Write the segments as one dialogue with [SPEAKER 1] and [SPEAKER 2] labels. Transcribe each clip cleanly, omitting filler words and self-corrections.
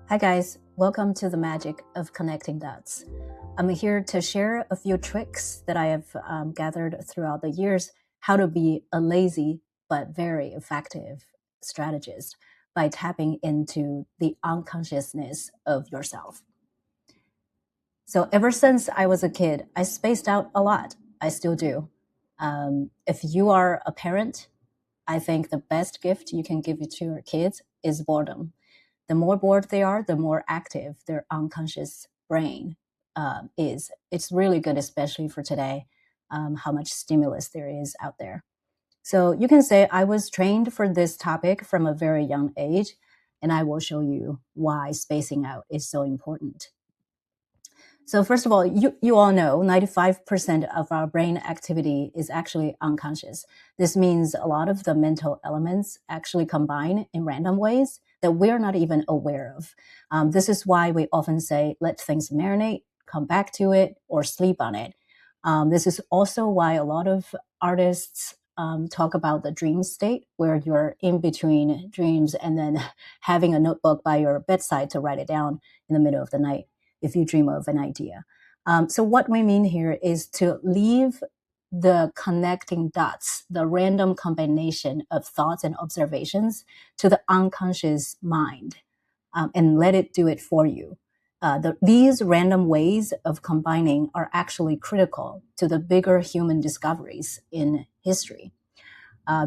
[SPEAKER 1] Hi guys, welcome to the magic of connecting dots. I'm here to share a few tricks that I have gathered throughout the years how to be a lazy but very effective strategist by tapping into the unconsciousness of yourself. So ever since I was a kid, I spaced out a lot. I still do. If you are a parent, I think the best gift you can give to your kids is boredom. The more bored they are, the more active their unconscious brain is. It's really good, especially for today, how much stimulus there is out there. So you can say I was trained for this topic from a very young age, and I will show you why spacing out is so important. So first of all, you all know 95% of our brain activity is actually unconscious. This means a lot of the mental elements actually combine in random ways that we're not even aware of. This is why we often say, let things marinate, come back to it, or sleep on it. This is also why a lot of artists talk about the dream state, where you're in between dreams and then having a notebook by your bedside to write it down in the middle of the night if you dream of an idea. So what we mean here is to leave the connecting dots, the random combination of thoughts and observations to the unconscious mind, and let it do it for you. These random ways of combining are actually critical to the bigger human discoveries in history.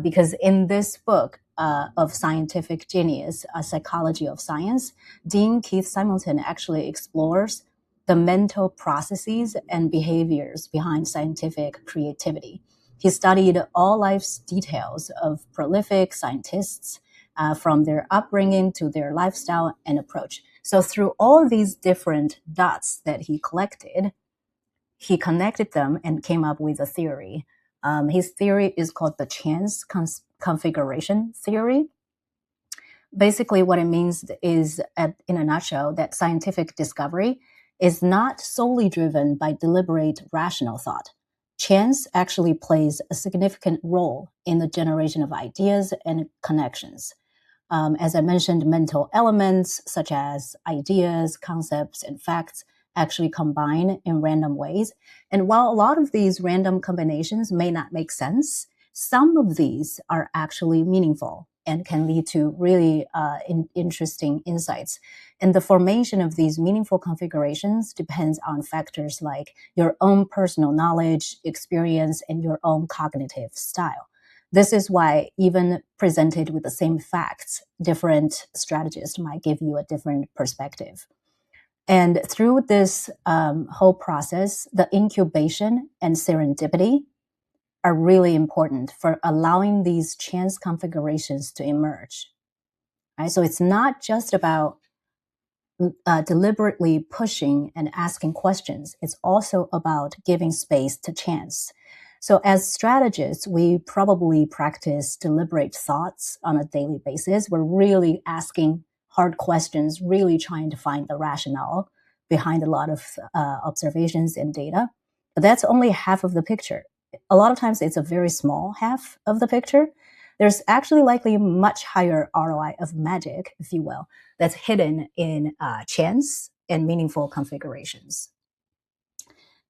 [SPEAKER 1] Because in this book of Scientific Genius, A Psychology of Science, Dean Keith Simonton actually explores the mental processes and behaviors behind scientific creativity. He studied all life's details of prolific scientists, from their upbringing to their lifestyle and approach. So through all these different dots that he collected, he connected them and came up with a theory. His theory is called the chance configuration theory. Basically, what it means is, in a nutshell, that scientific discovery is not solely driven by deliberate rational thought. Chance actually plays a significant role in the generation of ideas and connections. As I mentioned, mental elements such as ideas, concepts, and facts actually combine in random ways. And while a lot of these random combinations may not make sense, some of these are actually meaningful and can lead to really interesting insights. And the formation of these meaningful configurations depends on factors like your own personal knowledge, experience, and your own cognitive style. This is why even presented with the same facts, different strategists might give you a different perspective. And through this whole process, the incubation and serendipity are really important for allowing these chance configurations to emerge. Right? So it's not just about deliberately pushing and asking questions. It's also about giving space to chance. So as strategists, we probably practice deliberate thoughts on a daily basis. We're really asking hard questions, really trying to find the rationale behind a lot of observations and data. But that's only half of the picture. A lot of times it's a very small half of the picture. There's actually likely much higher ROI of magic, if you will, that's hidden in chance and meaningful configurations.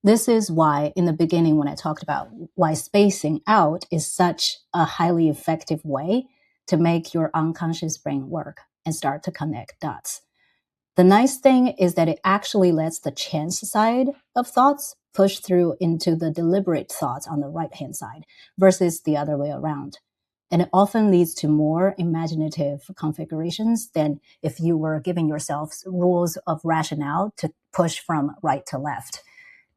[SPEAKER 1] This is why in the beginning, when I talked about why spacing out is such a highly effective way to make your unconscious brain work and start to connect dots. The nice thing is that it actually lets the chance side of thoughts push through into the deliberate thoughts on the right-hand side versus the other way around. And it often leads to more imaginative configurations than if you were giving yourself rules of rationale to push from right to left.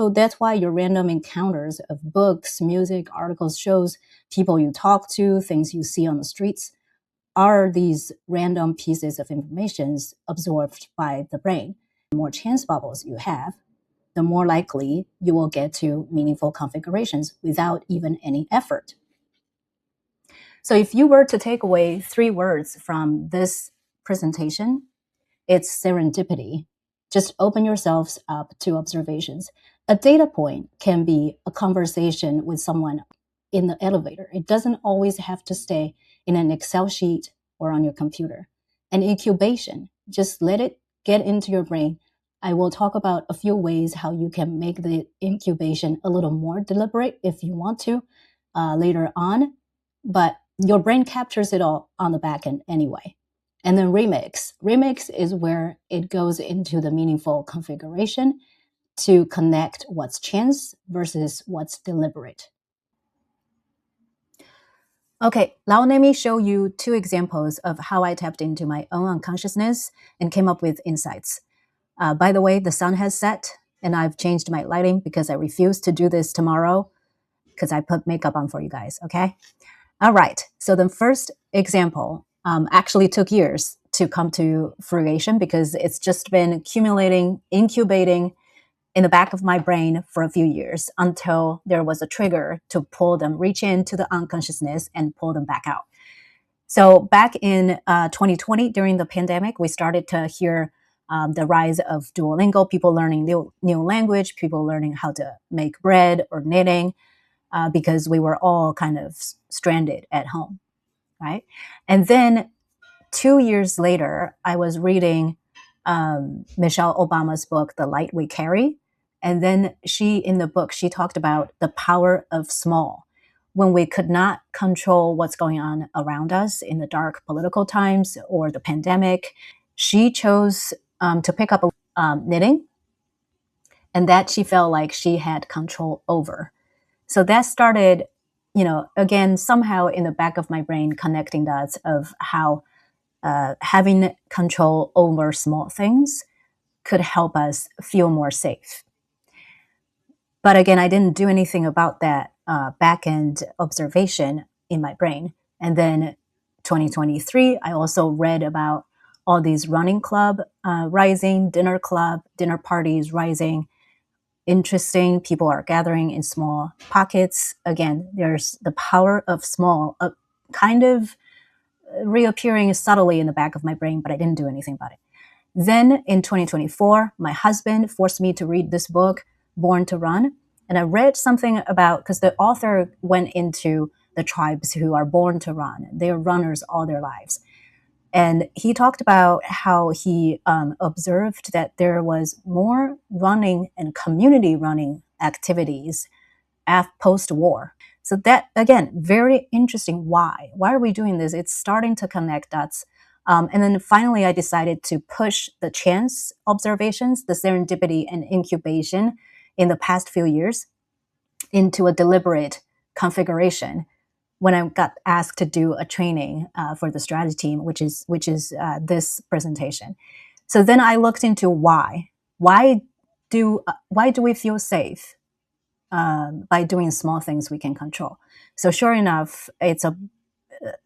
[SPEAKER 1] So that's why your random encounters of books, music, articles, shows, people you talk to, things you see on the streets, are these random pieces of information absorbed by the brain. The more chance bubbles you have, the more likely you will get to meaningful configurations without even any effort. So if you were to take away 3 words from this presentation, it's serendipity. Just open yourselves up to observations. A data point can be a conversation with someone in the elevator. It doesn't always have to stay in an Excel sheet or on your computer. An incubation Just let it get into your brain. I will talk about a few ways how you can make the incubation a little more deliberate if you want to later on, but your brain captures it all on the back end anyway. And then remix. Remix is where it goes into the meaningful configuration to connect what's chance versus what's deliberate. Okay, now let me show you two examples of how I tapped into my own unconsciousness and came up with insights. By the way, the sun has set and I've changed my lighting because I refuse to do this tomorrow because I put makeup on for you guys, okay? All right, so the first example actually took years to come to fruition because it's just been accumulating, incubating in the back of my brain for a few years until there was a trigger to pull them, reach into the unconsciousness and pull them back out. So back in 2020, during the pandemic, we started to hear the rise of Duolingo, people learning new language, people learning how to make bread or knitting, because we were all kind of stranded at home, right? And then 2 years later, I was reading Michelle Obama's book, The Light We Carry. And then in the book, she talked about the power of small. When we could not control what's going on around us in the dark political times or the pandemic, she chose to pick up knitting, and that she felt like she had control over. So that started, again, somehow in the back of my brain, connecting dots of how having control over small things could help us feel more safe. But again, I didn't do anything about that back end observation in my brain. And then 2023, I also read about all these running club rising, dinner parties rising. Interesting. People are gathering in small pockets. Again, there's the power of small, kind of reappearing subtly in the back of my brain, but I didn't do anything about it. Then in 2024, my husband forced me to read this book, Born to Run. And I read something about, because the author went into the tribes who are born to run. They're runners all their lives. And he talked about how he observed that there was more running and community running activities post-war. So that, again, very interesting. Why? Why are we doing this? It's starting to connect dots. And then finally, I decided to push the chance observations, the serendipity and incubation in the past few years into a deliberate configuration when I got asked to do a training for the strategy team, which is this presentation. So then I looked into why. Why do we feel safe by doing small things we can control? So sure enough, it's a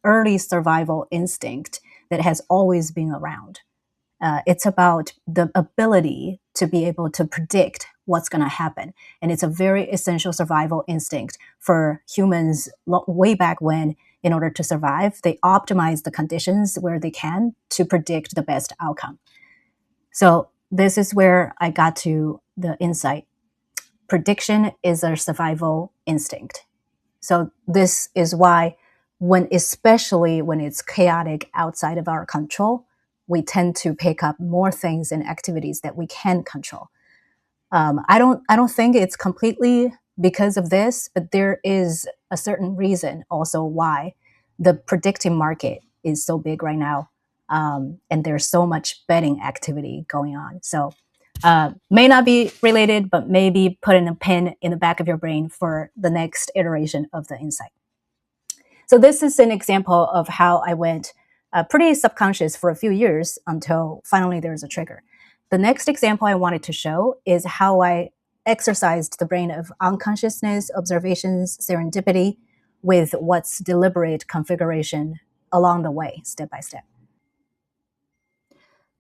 [SPEAKER 1] early survival instinct that has always been around. It's about the ability to be able to predict what's going to happen. And it's a very essential survival instinct for humans way back when. In order to survive, they optimize the conditions where they can to predict the best outcome. So this is where I got to the insight. Prediction is a survival instinct. So this is why especially when it's chaotic outside of our control, we tend to pick up more things and activities that we can control. I don't think it's completely because of this, but there is a certain reason also why the predicting market is so big right now, and there's so much betting activity going on. So may not be related, but maybe putting a pin in the back of your brain for the next iteration of the insight. So this is an example of how I went pretty subconscious for a few years until finally there's a trigger. The next example I wanted to show is how I exercised the brain of unconsciousness, observations, serendipity with what's deliberate configuration along the way, step by step.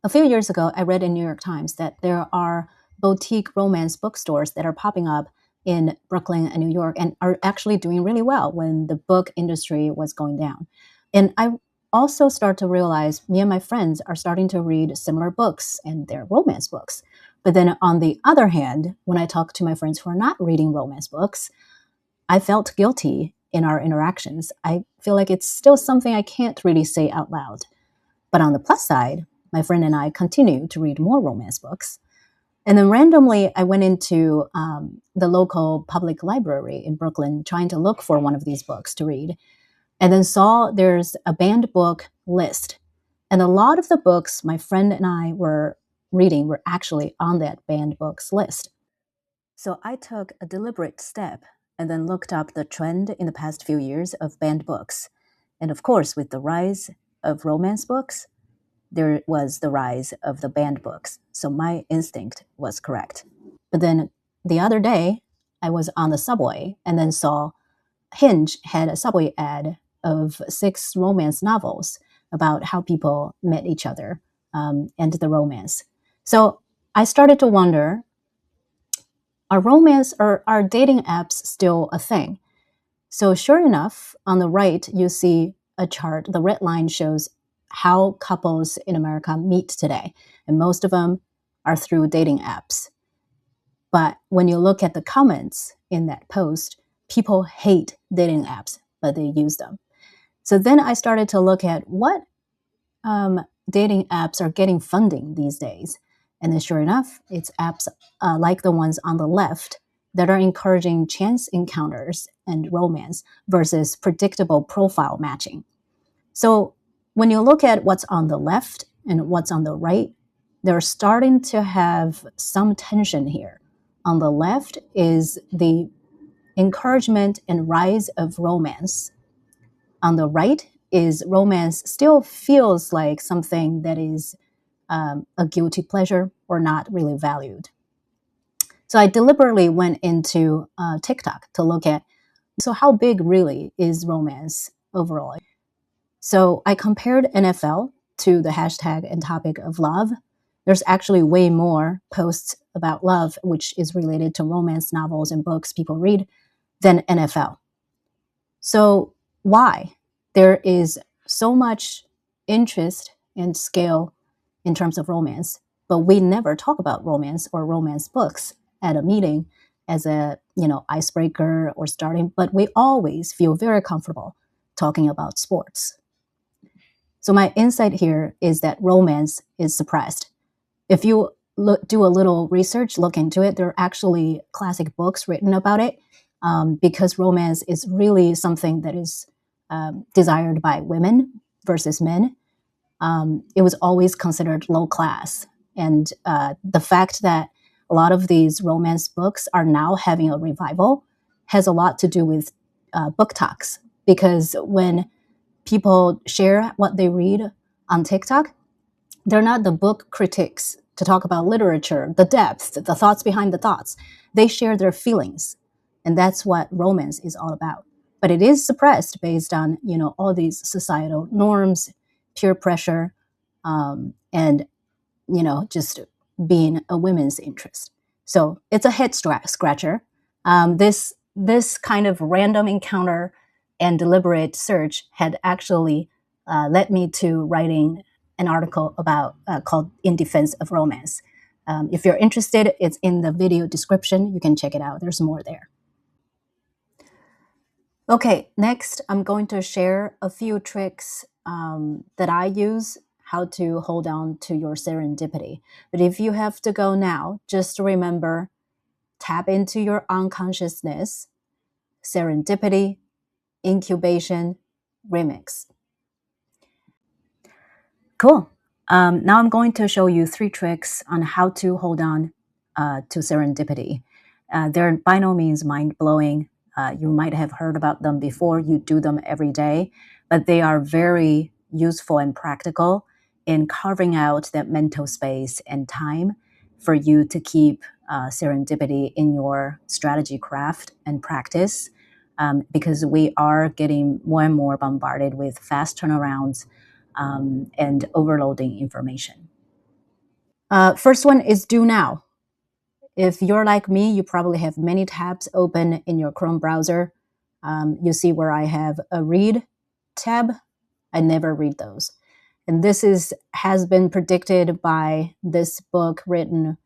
[SPEAKER 1] A few years ago, I read in New York Times that there are boutique romance bookstores that are popping up in Brooklyn and New York and are actually doing really well when the book industry was going down. And I also start to realize me and my friends are starting to read similar books, and they're romance books. But then on the other hand, when I talk to my friends who are not reading romance books, I felt guilty in our interactions. I feel like it's still something I can't really say out loud. But on the plus side, my friend and I continued to read more romance books. And then randomly, I went into the local public library in Brooklyn trying to look for one of these books to read, and then saw there's a banned book list. And a lot of the books my friend and I were reading were actually on that banned books list. So I took a deliberate step and then looked up the trend in the past few years of banned books. And of course, with the rise of romance books, there was the rise of the banned books. So my instinct was correct. But then the other day, I was on the subway and then saw Hinge had a subway ad of 6 romance novels about how people met each other and the romance. So I started to wonder, are romance or are dating apps still a thing? So sure enough, on the right, you see a chart. The red line shows how couples in America meet today. And most of them are through dating apps. But when you look at the comments in that post, people hate dating apps, but they use them. So then I started to look at what dating apps are getting funding these days. And then sure enough, it's apps like the ones on the left that are encouraging chance encounters and romance versus predictable profile matching. So when you look at what's on the left and what's on the right, they're starting to have some tension here. On the left is the encouragement and rise of romance. On the right is romance still feels like something that is a guilty pleasure or not really valued. So I deliberately went into TikTok to look at, so how big really is romance overall? So I compared NFL to the hashtag and topic of love. There's actually way more posts about love, which is related to romance novels and books people read, than NFL. So why? There is so much interest and scale in terms of romance, but we never talk about romance or romance books at a meeting as a icebreaker or starting, but we always feel very comfortable talking about sports. So my insight here is that romance is suppressed. If you do a little research, look into it, there are actually classic books written about it because romance is really something that is desired by women versus men. It was always considered low class. And the fact that a lot of these romance books are now having a revival has a lot to do with book talks. Because when people share what they read on TikTok, they're not the book critics to talk about literature, the depth, the thoughts behind the thoughts. They share their feelings. And that's what romance is all about. But it is suppressed based on, all these societal norms, peer pressure, and, just being a women's interest. So it's a head scratcher. This kind of random encounter and deliberate search had actually led me to writing an article about called In Defense of Romance. If you're interested, it's in the video description. You can check it out. There's more there. Okay, next I'm going to share a few tricks that I use how to hold on to your serendipity. But if you have to go now, just remember, tap into your unconsciousness, serendipity, incubation, remix. Cool. Now I'm going to show you 3 tricks on how to hold on to serendipity. They're by no means mind-blowing. You might have heard about them before. You do them every day, but they are very useful and practical in carving out that mental space and time for you to keep serendipity in your strategy craft and practice, because we are getting more and more bombarded with fast turnarounds and overloading information. First one is do now. If you're like me, you probably have many tabs open in your Chrome browser. You see where I have a read tab. I never read those. And this has been predicted by this book written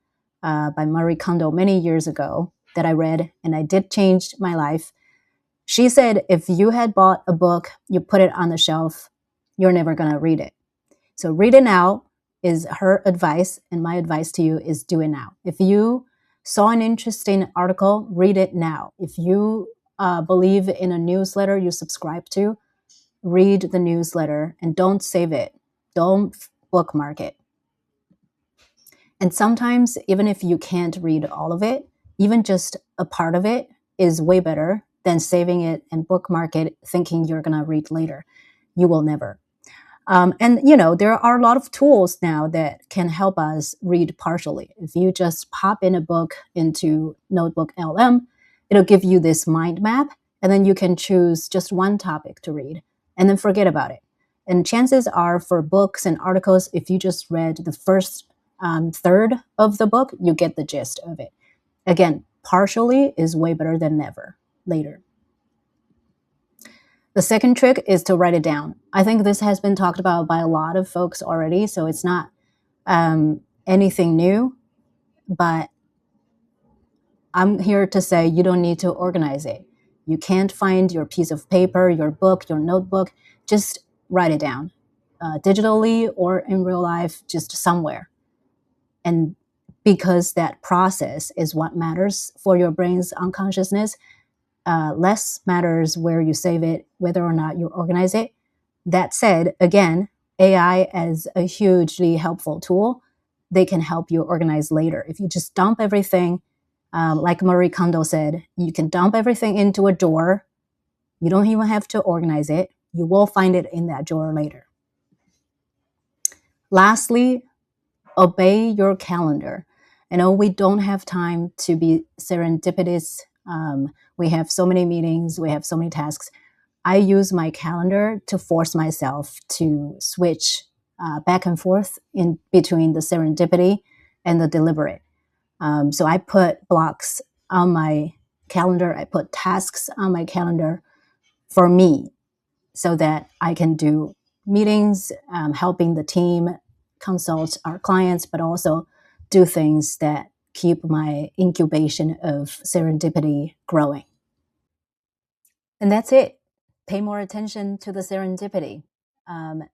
[SPEAKER 1] by Marie Kondo many years ago that I read, and I did change my life. She said, if you had bought a book, you put it on the shelf, you're never going to read it. So read it now. is her advice, and my advice to you is do it now. If you saw an interesting article, read it now. If you believe in a newsletter you subscribe to, read the newsletter and don't save it. Don't bookmark it. And sometimes, even if you can't read all of it, even just a part of it is way better than saving it and bookmark it thinking you're going to read later. You will never. And, there are a lot of tools now that can help us read partially. If you just pop in a book into Notebook LM, it'll give you this mind map, and then you can choose just one topic to read and then forget about it. And chances are for books and articles, if you just read the first third of the book, you get the gist of it. Again, partially is way better than never later. The second trick is to write it down. I think this has been talked about by a lot of folks already, so it's not anything new, but I'm here to say you don't need to organize it. You can't find your piece of paper, your book, your notebook. Just write it down, digitally or in real life, just somewhere. And because that process is what matters for your brain's unconsciousness, less matters where you save it, whether or not you organize it. That said, again, AI as a hugely helpful tool, they can help you organize later. If you just dump everything, like Marie Kondo said, you can dump everything into a drawer. You don't even have to organize it. You will find it in that drawer later. Lastly, obey your calendar. I know we don't have time to be serendipitous. We have so many meetings, we have so many tasks. I use my calendar to force myself to switch back and forth in between the serendipity and the deliberate. So I put blocks on my calendar, I put tasks on my calendar for me so that I can do meetings, helping the team, consult our clients, but also do things that keep my incubation of serendipity growing. And that's it. Pay more attention to the serendipity.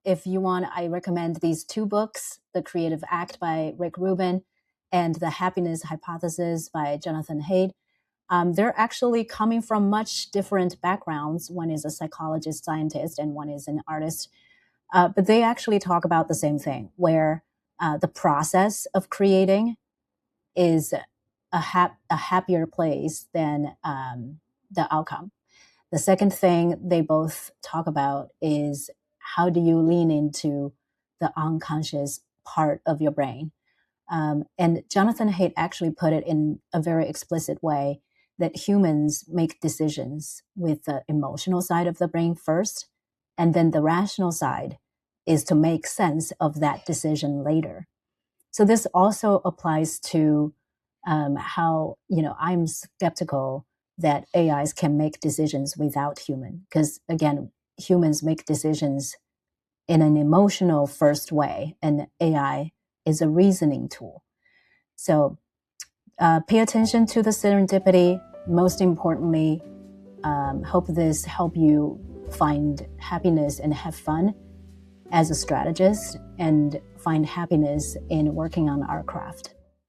[SPEAKER 1] If you want, I recommend these two books, The Creative Act by Rick Rubin and The Happiness Hypothesis by Jonathan Haidt. They're actually coming from much different backgrounds. One is a psychologist, scientist, and one is an artist. But they actually talk about the same thing, where the process of creating is a happier place than the outcome. The second thing they both talk about is how do you lean into the unconscious part of your brain. And Jonathan Haidt actually put it in a very explicit way that humans make decisions with the emotional side of the brain first, and then the rational side is to make sense of that decision later. So this also applies to how, I'm skeptical that AIs can make decisions without human, because again, humans make decisions in an emotional first way, and AI is a reasoning tool. So pay attention to the serendipity. Most importantly, hope this help you find happiness and have fun as a strategist, and find happiness in working on our craft.